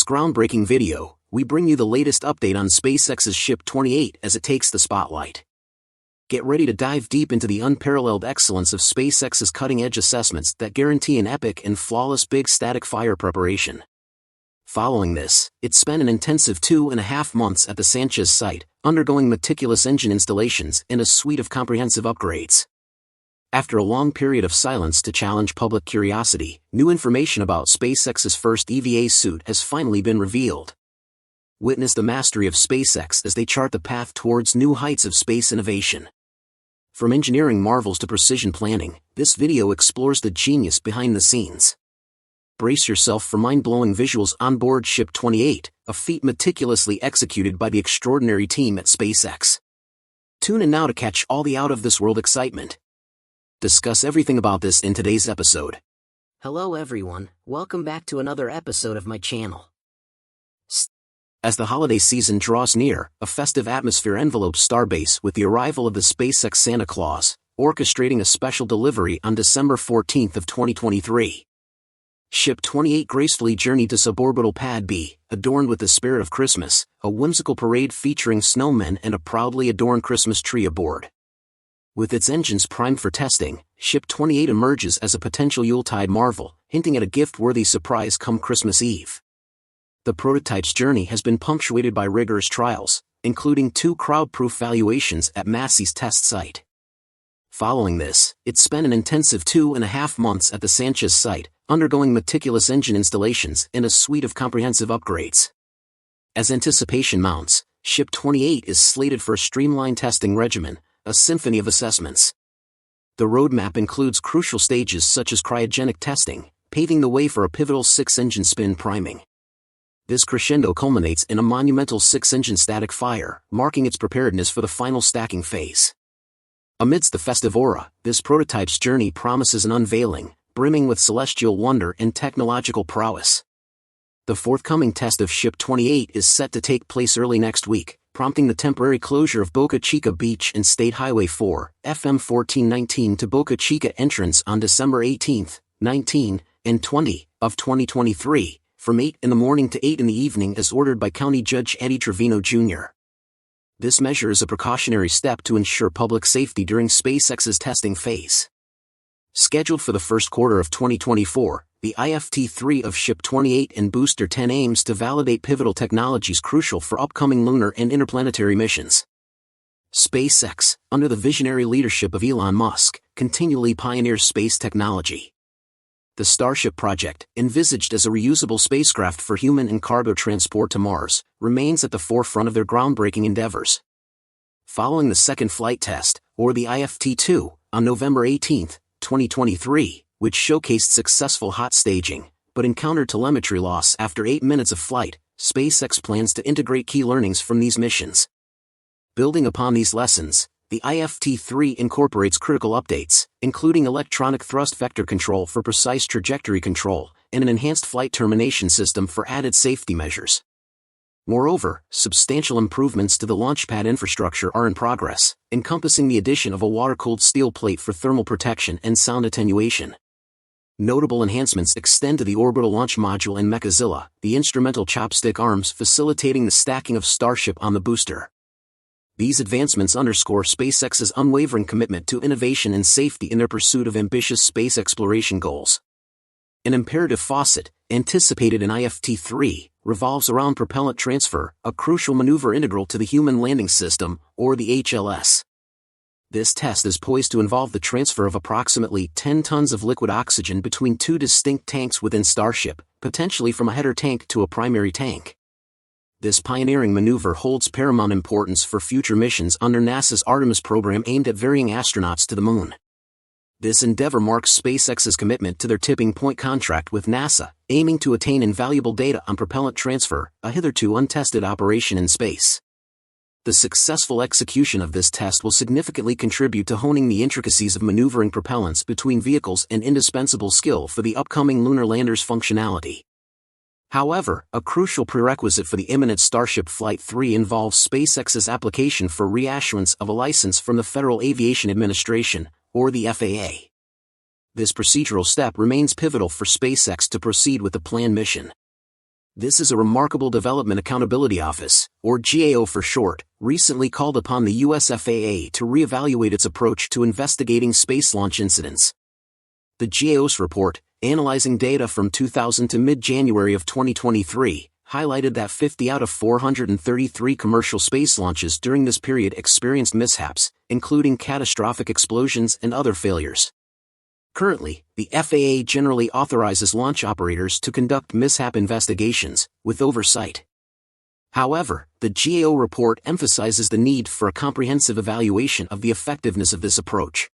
groundbreaking video, we bring you the latest update on SpaceX's Ship 28 as it takes the spotlight. Get ready to dive deep into the unparalleled excellence of SpaceX's cutting-edge assessments that guarantee an epic and flawless big static fire preparation. Following this, it spent an intensive 2.5 months at the Sanchez site, undergoing meticulous engine installations and a suite of comprehensive upgrades. After a long period of silence to challenge public curiosity, new information about SpaceX's first EVA suit has finally been revealed. Witness the mastery of SpaceX as they chart the path towards new heights of space innovation. From engineering marvels to precision planning, this video explores the genius behind the scenes. Brace yourself for mind-blowing visuals on board Ship 28, a feat meticulously executed by the extraordinary team at SpaceX. Tune in now to catch all the out-of-this-world excitement. Discuss everything about this in today's episode. Hello everyone, welcome back to another episode of my channel. As the holiday season draws near, a festive atmosphere envelopes Starbase with the arrival of the SpaceX Santa Claus, orchestrating a special delivery on December 14 of 2023. Ship 28 gracefully journeyed to suborbital Pad B, adorned with the spirit of Christmas, a whimsical parade featuring snowmen and a proudly adorned Christmas tree aboard. With its engines primed for testing, Ship 28 emerges as a potential Yuletide marvel, hinting at a gift-worthy surprise come Christmas Eve. The prototype's journey has been punctuated by rigorous trials, including 2 crowd-proof valuations at Massey's test site. Following this, it spent an intensive 2.5 months at the Sanchez site, undergoing meticulous engine installations and a suite of comprehensive upgrades. As anticipation mounts, Ship 28 is slated for a streamlined testing regimen, a symphony of assessments. The roadmap includes crucial stages such as cryogenic testing, paving the way for a pivotal 6-engine spin priming. This crescendo culminates in a monumental 6-engine static fire, marking its preparedness for the final stacking phase. Amidst the festive aura, this prototype's journey promises an unveiling, brimming with celestial wonder and technological prowess. The forthcoming test of Ship 28 is set to take place early next week, prompting the temporary closure of Boca Chica Beach and State Highway 4, FM 1419 to Boca Chica entrance on December 18, 19, and 20 of 2023, from 8 in the morning to 8 in the evening as ordered by County Judge Eddie Trevino Jr. This measure is a precautionary step to ensure public safety during SpaceX's testing phase. Scheduled for the first quarter of 2024, the IFT-3 of Ship 28 and Booster 10 aims to validate pivotal technologies crucial for upcoming lunar and interplanetary missions. SpaceX, under the visionary leadership of Elon Musk, continually pioneers space technology. The Starship project, envisaged as a reusable spacecraft for human and cargo transport to Mars, remains at the forefront of their groundbreaking endeavors. Following the second flight test, or the IFT-2, on November 18, 2023, which showcased successful hot staging, but encountered telemetry loss after 8 minutes of flight, SpaceX plans to integrate key learnings from these missions. Building upon these lessons, the IFT-3 incorporates critical updates, including electronic thrust vector control for precise trajectory control, and an enhanced flight termination system for added safety measures. Moreover, substantial improvements to the launch pad infrastructure are in progress, encompassing the addition of a water-cooled steel plate for thermal protection and sound attenuation. Notable enhancements extend to the orbital launch module and Mechazilla, the instrumental chopstick arms facilitating the stacking of Starship on the booster. These advancements underscore SpaceX's unwavering commitment to innovation and safety in their pursuit of ambitious space exploration goals. An imperative facet, anticipated in IFT-3, revolves around propellant transfer, a crucial maneuver integral to the Human Landing System, or the HLS. This test is poised to involve the transfer of approximately 10 tons of liquid oxygen between 2 distinct tanks within Starship, potentially from a header tank to a primary tank. This pioneering maneuver holds paramount importance for future missions under NASA's Artemis program aimed at ferrying astronauts to the Moon. This endeavor marks SpaceX's commitment to their tipping point contract with NASA, aiming to attain invaluable data on propellant transfer, a hitherto untested operation in space. The successful execution of this test will significantly contribute to honing the intricacies of maneuvering propellants between vehicles, an indispensable skill for the upcoming lunar lander's functionality. However, a crucial prerequisite for the imminent Starship Flight 3 involves SpaceX's application for reissuance of a license from the Federal Aviation Administration, or the FAA. This procedural step remains pivotal for SpaceX to proceed with the planned mission. This is a remarkable development. Accountability Office, or GAO for short, recently called upon the US FAA to reevaluate its approach to investigating space launch incidents. The GAO's report, analyzing data from 2000 to mid-January of 2023, highlighted that 50 out of 433 commercial space launches during this period experienced mishaps, including catastrophic explosions and other failures. Currently, the FAA generally authorizes launch operators to conduct mishap investigations, with oversight. However, the GAO report emphasizes the need for a comprehensive evaluation of the effectiveness of this approach.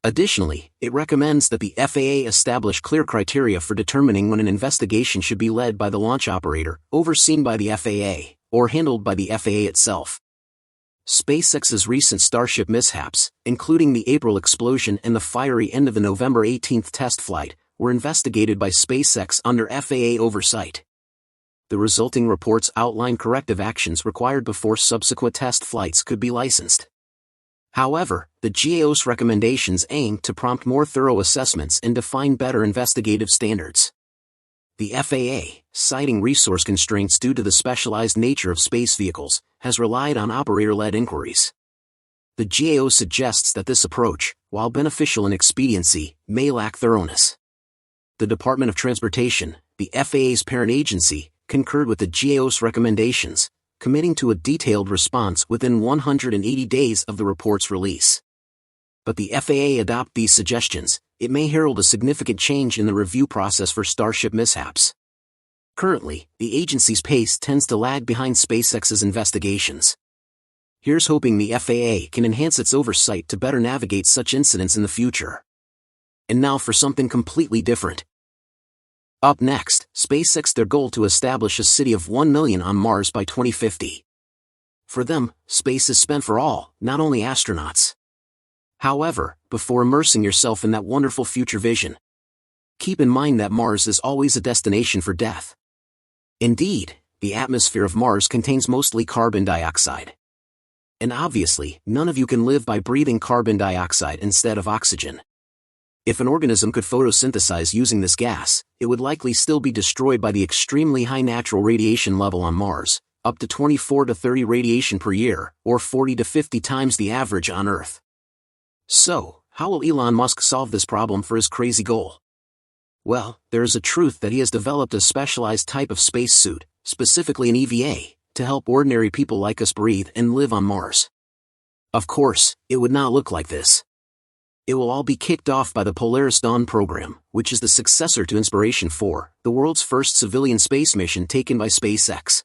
Additionally, it recommends that the FAA establish clear criteria for determining when an investigation should be led by the launch operator, overseen by the FAA, or handled by the FAA itself. SpaceX's recent Starship mishaps, including the April explosion and the fiery end of the November 18 test flight, were investigated by SpaceX under FAA oversight. The resulting reports outline corrective actions required before subsequent test flights could be licensed. However, the GAO's recommendations aim to prompt more thorough assessments and define better investigative standards. The FAA, citing resource constraints due to the specialized nature of space vehicles, has relied on operator-led inquiries. The GAO suggests that this approach, while beneficial in expediency, may lack thoroughness. The Department of Transportation, the FAA's parent agency, concurred with the GAO's recommendations, committing to a detailed response within 180 days of the report's release. But the FAA adopt these suggestions, it may herald a significant change in the review process for Starship mishaps. Currently, the agency's pace tends to lag behind SpaceX's investigations. Here's hoping the FAA can enhance its oversight to better navigate such incidents in the future. And now for something completely different. Up next, SpaceX their goal to establish a city of 1 million on Mars by 2050. For them, space is spent for all, not only astronauts. However, before immersing yourself in that wonderful future vision, keep in mind that Mars is always a destination for death. Indeed, the atmosphere of Mars contains mostly carbon dioxide. And obviously, none of you can live by breathing carbon dioxide instead of oxygen. If an organism could photosynthesize using this gas, it would likely still be destroyed by the extremely high natural radiation level on Mars, up to 24 to 30 radiation per year, or 40 to 50 times the average on Earth. So, how will Elon Musk solve this problem for his crazy goal? Well, there is a truth that he has developed a specialized type of spacesuit, specifically an EVA, to help ordinary people like us breathe and live on Mars. Of course, it would not look like this. It will all be kicked off by the Polaris Dawn program, which is the successor to Inspiration 4, the world's first civilian space mission taken by SpaceX.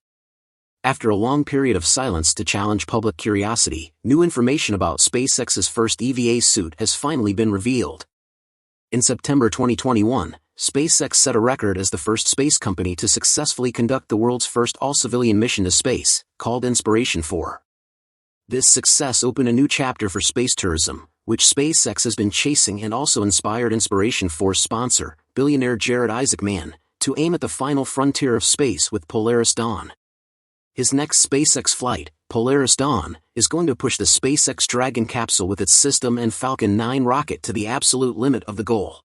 After a long period of silence to challenge public curiosity, new information about SpaceX's first EVA suit has finally been revealed. In September 2021, SpaceX set a record as the first space company to successfully conduct the world's first all-civilian mission to space, called Inspiration 4. This success opened a new chapter for space tourism, which SpaceX has been chasing, and also inspired Inspiration 4's sponsor, billionaire Jared Isaacman, to aim at the final frontier of space with Polaris Dawn. His next SpaceX flight, Polaris Dawn, is going to push the SpaceX Dragon capsule with its System and Falcon 9 rocket to the absolute limit of the goal.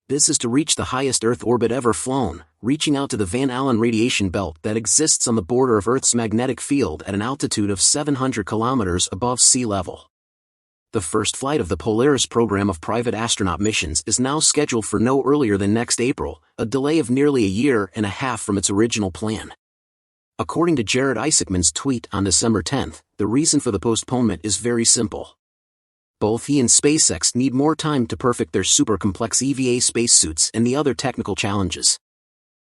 This is to reach the highest Earth orbit ever flown, reaching out to the Van Allen radiation belt that exists on the border of Earth's magnetic field at an altitude of 700 kilometers above sea level. The first flight of the Polaris program of private astronaut missions is now scheduled for no earlier than next April, a delay of nearly a year and a half from its original plan. According to Jared Isaacman's tweet on December 10, the reason for the postponement is very simple. Both he and SpaceX need more time to perfect their super-complex EVA spacesuits and the other technical challenges.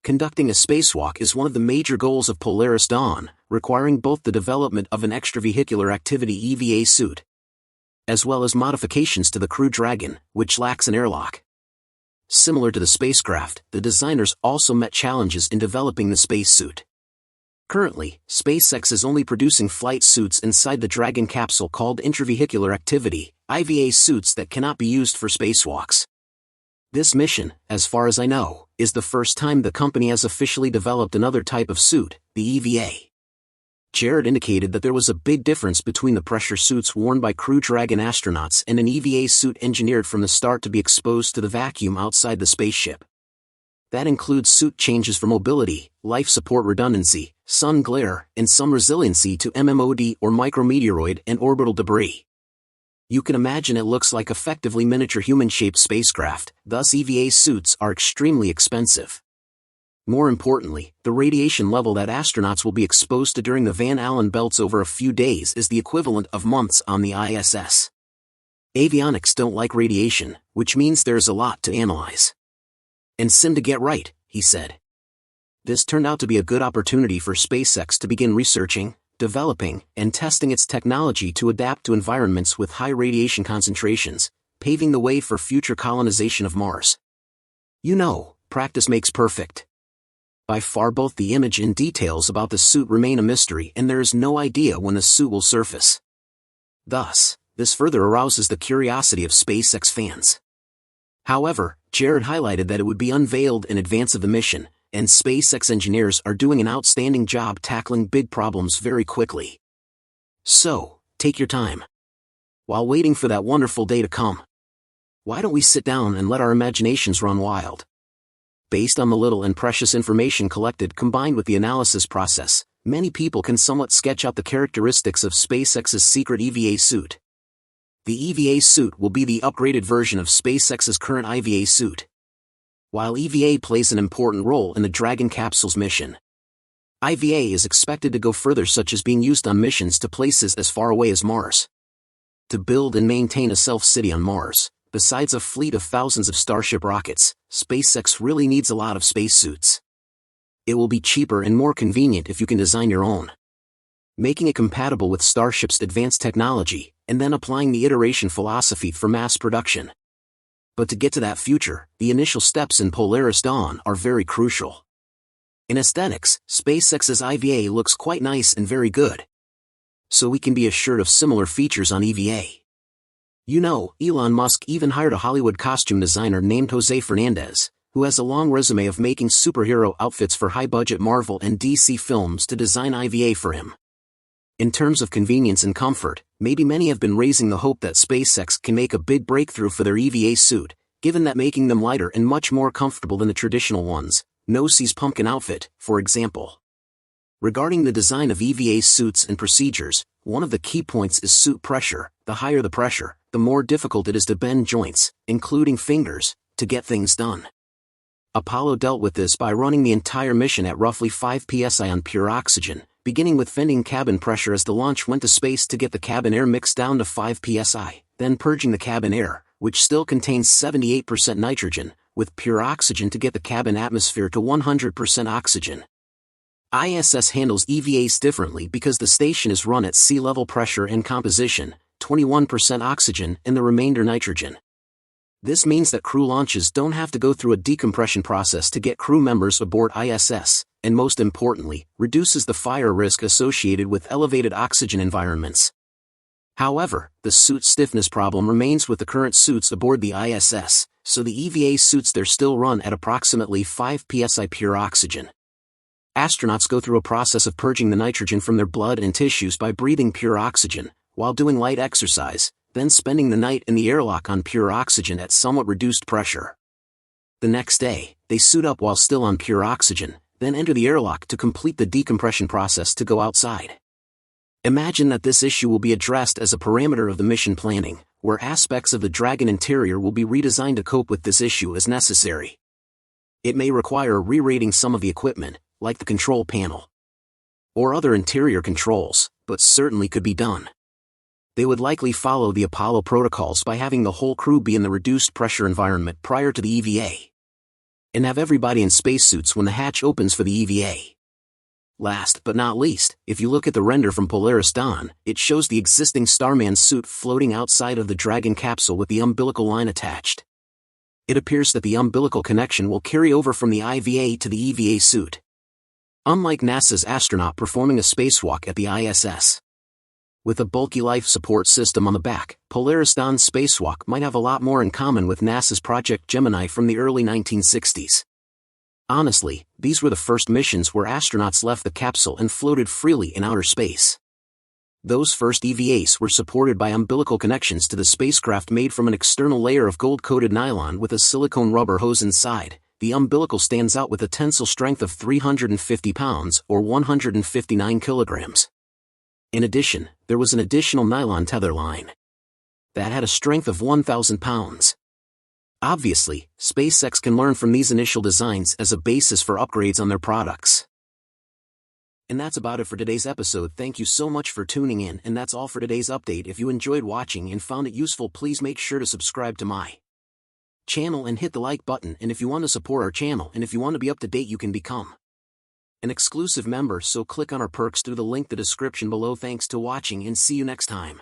Conducting a spacewalk is one of the major goals of Polaris Dawn, requiring both the development of an extravehicular activity EVA suit, as well as modifications to the Crew Dragon, which lacks an airlock. Similar to the spacecraft, the designers also met challenges in developing the spacesuit. Currently, SpaceX is only producing flight suits inside the Dragon capsule called intravehicular activity, IVA suits that cannot be used for spacewalks. This mission, as far as I know, is the first time the company has officially developed another type of suit, the EVA. Jared indicated that there was a big difference between the pressure suits worn by Crew Dragon astronauts and an EVA suit engineered from the start to be exposed to the vacuum outside the spaceship. That includes suit changes for mobility, life support redundancy, sun glare, and some resiliency to MMOD or micrometeoroid and orbital debris. You can imagine it looks like effectively miniature human-shaped spacecraft, thus EVA suits are extremely expensive. More importantly, the radiation level that astronauts will be exposed to during the Van Allen belts over a few days is the equivalent of months on the ISS. Avionics don't like radiation, which means there's a lot to analyze. And sim to get right, he said. This turned out to be a good opportunity for SpaceX to begin researching, developing, and testing its technology to adapt to environments with high radiation concentrations, paving the way for future colonization of Mars. You know, practice makes perfect. By far both the image and details about the suit remain a mystery and there is no idea when the suit will surface. Thus, this further arouses the curiosity of SpaceX fans. However, Jared highlighted that it would be unveiled in advance of the mission, and SpaceX engineers are doing an outstanding job tackling big problems very quickly. So, take your time. While waiting for that wonderful day to come, why don't we sit down and let our imaginations run wild? Based on the little and precious information collected combined with the analysis process, many people can somewhat sketch out the characteristics of SpaceX's secret EVA suit. The EVA suit will be the upgraded version of SpaceX's current IVA suit. While EVA plays an important role in the Dragon capsule's mission, IVA is expected to go further, such as being used on missions to places as far away as Mars. To build and maintain a self-city on Mars, besides a fleet of thousands of Starship rockets, SpaceX really needs a lot of spacesuits. It will be cheaper and more convenient if you can design your own, making it compatible with Starship's advanced technology, and then applying the iteration philosophy for mass production. But to get to that future, the initial steps in Polaris Dawn are very crucial. In aesthetics, SpaceX's IVA looks quite nice and very good. So we can be assured of similar features on EVA. You know, Elon Musk even hired a Hollywood costume designer named Jose Fernandez, who has a long resume of making superhero outfits for high-budget Marvel and DC films to design IVA for him. In terms of convenience and comfort, maybe many have been raising the hope that SpaceX can make a big breakthrough for their EVA suit, given that making them lighter and much more comfortable than the traditional ones, No-See's pumpkin outfit, for example. Regarding the design of EVA suits and procedures, one of the key points is suit pressure. The higher the pressure, the more difficult it is to bend joints, including fingers, to get things done. Apollo dealt with this by running the entire mission at roughly 5 psi on pure oxygen, beginning with vending cabin pressure as the launch went to space to get the cabin air mixed down to 5 psi, then purging the cabin air, which still contains 78% nitrogen, with pure oxygen to get the cabin atmosphere to 100% oxygen. ISS handles EVAs differently because the station is run at sea level pressure and composition, 21% oxygen and the remainder nitrogen. This means that crew launches don't have to go through a decompression process to get crew members aboard ISS, and most importantly, reduces the fire risk associated with elevated oxygen environments. However, the suit stiffness problem remains with the current suits aboard the ISS, so the EVA suits there still run at approximately 5 psi pure oxygen. Astronauts go through a process of purging the nitrogen from their blood and tissues by breathing pure oxygen, while doing light exercise, then spending the night in the airlock on pure oxygen at somewhat reduced pressure. The next day, they suit up while still on pure oxygen, then enter the airlock to complete the decompression process to go outside. Imagine that this issue will be addressed as a parameter of the mission planning, where aspects of the Dragon interior will be redesigned to cope with this issue as necessary. It may require re-rating some of the equipment, like the control panel, or other interior controls, but certainly could be done. They would likely follow the Apollo protocols by having the whole crew be in the reduced pressure environment prior to the EVA, and have everybody in spacesuits when the hatch opens for the EVA. Last but not least, if you look at the render from Polaris Dawn, it shows the existing Starman suit floating outside of the Dragon capsule with the umbilical line attached. It appears that the umbilical connection will carry over from the IVA to the EVA suit. Unlike NASA's astronaut performing a spacewalk at the ISS, with a bulky life support system on the back, Polaris Dawn's spacewalk might have a lot more in common with NASA's Project Gemini from the early 1960s. Honestly, these were the first missions where astronauts left the capsule and floated freely in outer space. Those first EVAs were supported by umbilical connections to the spacecraft made from an external layer of gold-coated nylon with a silicone rubber hose inside, The umbilical stands out with a tensile strength of 350 pounds or 159 kilograms. In addition, there was an additional nylon tether line that had a strength of 1,000 pounds. Obviously, SpaceX can learn from these initial designs as a basis for upgrades on their products. And that's about it for today's episode. Thank you so much for tuning in, and that's all for today's update. If you enjoyed watching and found it useful, please make sure to subscribe to my channel and hit the like button. And if you want to support our channel and if you want to be up to date, you can become an exclusive member, so click on our perks through the link in the description below. Thanks to watching and see you next time.